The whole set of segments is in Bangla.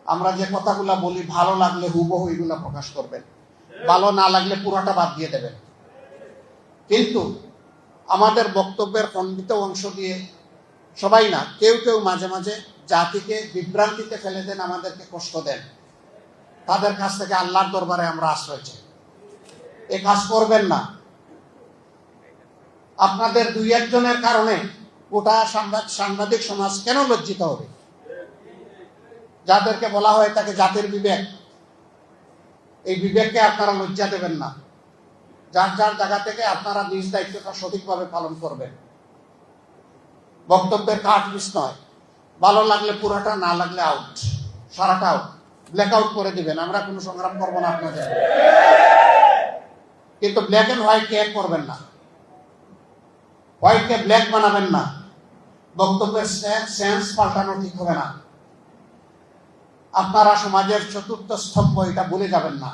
আমরা যে কথাগুলো বলি ভালো লাগলে হুবহু এগুলো প্রকাশ করবেন, ভালো না লাগলে পুরোটা বাদ দিয়ে দেবেন। কিন্তু আমাদের বক্তব্যের খণ্ডিত অংশ দিয়ে সবাই না, কেউ কেউ মাঝে মাঝে জাতিকে বিভ্রান্তিতে ফেলে দেন, আমাদেরকে কষ্ট দেন। তাদের কাছ থেকে আল্লাহর দরবারে আমরা আশ্রয় চাই, এ কাজ করবেন না। আপনাদের দুই একজনের কারণে গোটা সাংবাদিক সমাজ কেন লজ্জিত হবে? যাদেরকে বলা হয় তাকে জাতির বিবেক, এই বিবেককে আপনারা লজ্জা দেবেন না। যার যার জায়গা থেকে আপনারা নিজ দায়িত্বটা সঠিকভাবে পালন করবেন। বক্তব্যের কাট মিস নয়, ভালো লাগলে পুরোটা, না লাগলে আউট, সারাটা আউট, ব্ল্যাক আউট করে দিবেন। আমরা কোনো সংগ্রাম করবো না আপনাদের, কিন্তু ব্ল্যাক এন্ড হোয়াইট কে এক করবেন না, হোয়াইটকে ব্ল্যাক বানাবেন না। বক্তব্যের সেন্স পাল্টানো ঠিক হবে না। আপনারা সমাজের চতুর্থ স্তম্ভ, এটা ভুলে যাবেন না।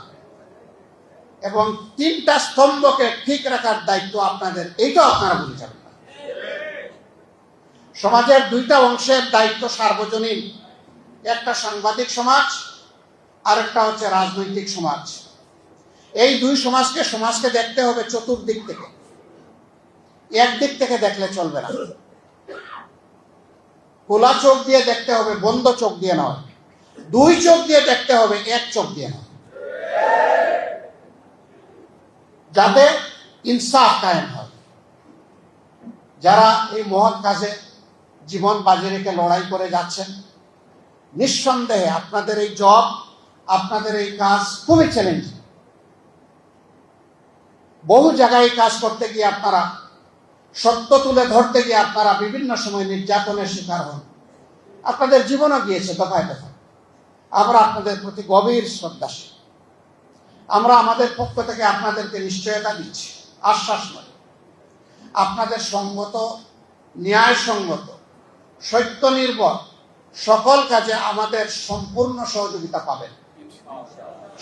এবং তিনটা স্তম্ভকে ঠিক রাখার দায়িত্ব আপনাদের, এইটাও আপনারা ভুলে যাবেন না। সমাজের দুইটা অংশের দায়িত্ব সার্বজনীন, একটা সাংবাদিক সমাজ আর একটা হচ্ছে রাজনৈতিক সমাজ। এই দুই সমাজকে দেখতে হবে চতুর্দিক থেকে, একদিক থেকে দেখলে চলবে না। খোলা চোখ দিয়ে দেখতে হবে, বন্ধ চোখ দিয়ে নয়। দুই চোখ দিয়ে দেখতে হবে, এক চোখ দিয়ে নয়, যাতে ইনসাফ কায়েম হয়। যারা এই মহৎ কাজে জীবন বাজি রেখে লড়াই করে যাচ্ছেন, নিঃসন্দেহে আপনাদের এই জব, আপনাদের এই কাজ খুবই চ্যালেঞ্জিং। বহু জায়গায় কাজ করতে গিয়ে আপনারা, সত্য তুলে ধরতে গিয়ে আপনারা বিভিন্ন সময় নির্যাতনের শিকার হন। আপনাদের জীবনও গিয়েছে দফায় দফায়। আমরা আপনাদের প্রতি গভীর শ্রদ্ধাশীল। আমরা আমাদের পক্ষ থেকে আপনাদেরকে নিশ্চয়তা দিচ্ছি, আশ্বাস নয়, আপনাদের সঙ্গত, ন্যায়সঙ্গত, সত্য নির্ভর সকল কাজে আমাদের সম্পূর্ণ সহযোগিতা পাবেন।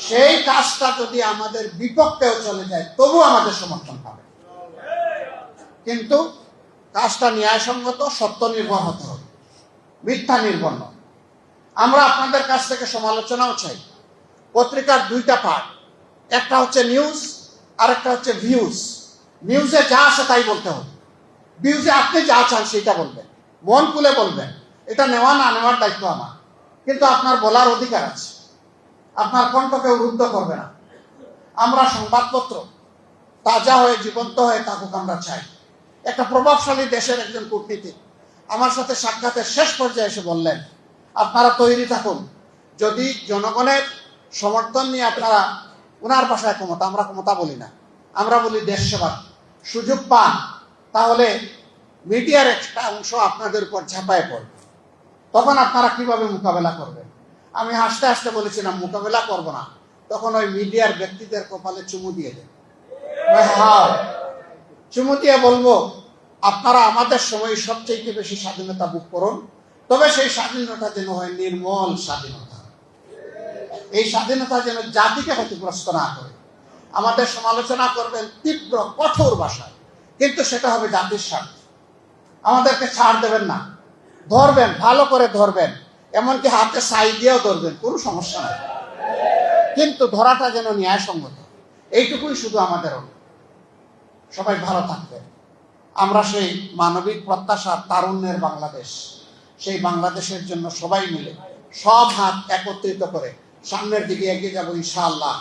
সেই কাজটা যদি আমাদের বিপক্ষেও চলে যায়, তবু আমাদের সমর্থন পাবেন। কিন্তু কাজটা ন্যায়সঙ্গত, সত্য নির্ভর হতে হবে, মিথ্যা নির্ভর নয়। আমরা আপনাদের কাছ থেকে সমালোচনাও চাই। পত্রিকার দুইটা পার্ট, একটা হচ্ছে নিউজ আর একটা হচ্ছে ভিউজ। নিউজে যা আছে তাই বলতে হবে, ভিউজে আপনি যা চান সেটা বলবেন, মন খুলে বলবেন। এটা নেওয়া না নেওয়ার দায়িত্ব আমার, কিন্তু আপনার বলার অধিকার আছে। আপনার কণ্ঠ কেউ রুদ্ধ করবে না। আমরা সংবাদপত্র তাজা হয়ে, জীবন্ত হয়ে থাকুক আমরা চাই। একটা প্রভাবশালী দেশের একজন কূটনীতিক আমার সাথে সাক্ষাতের শেষ পর্যায়ে এসে বললেন, আপনারা তৈরি থাকুন, যদি জনগণের সমর্থন নিয়ে আপনারা, ওনার ভাষায় ক্ষমতা, আমরা ক্ষমতা বলি না, আমরা বলি দেশ সেবা, সুযোগ পান, তাহলে মিডিয়ার একটা অংশ আপনাদের উপর ঝাঁপায় পড়বে। তখন আপনারা কিভাবে মোকাবেলা করবেন? আমি হাসতে হাসতে বলেছিলাম, মোকাবেলা করব না। তখন ওই মিডিয়ার ব্যক্তিদের কপালে চুমু দিয়ে দেন। হ্যাঁ, চুমু দিয়ে বলবো, আপনারা আমাদের সময় সবচেয়ে বেশি স্বাধীনতা ভোগ করুন, তবে সেই স্বাধীনতা যেন হয় নির্মল স্বাধীনতা। এই স্বাধীনতা যেন জাতিকে ক্ষতিগ্রস্ত না করে। আমাদের সমালোচনা করবেন তীব্র কঠোর ভাষায়, কিন্তু সেটা হবে জাতির স্বার্থে। আমাদেরকে ছাড় দেবেন না, ধরবেন, ভালো করে ধরবেন, এমনকি হাতে ছাই দিয়েও ধরবেন, কোনো সমস্যা নেই, কিন্তু ধরাটা যেন ন্যায়সঙ্গত। এইটুকুই শুধু আমাদের অনুরোধ। সবাই ভালো থাকবেন। আমরা সেই মানবিক প্রত্যাশার তারুণ্যের বাংলাদেশ, সেই বাংলাদেশের জন্য সবাই মিলে সব হাত একত্রিত করে সামনের দিকে এগিয়ে যাবো ইনশাআল্লাহ।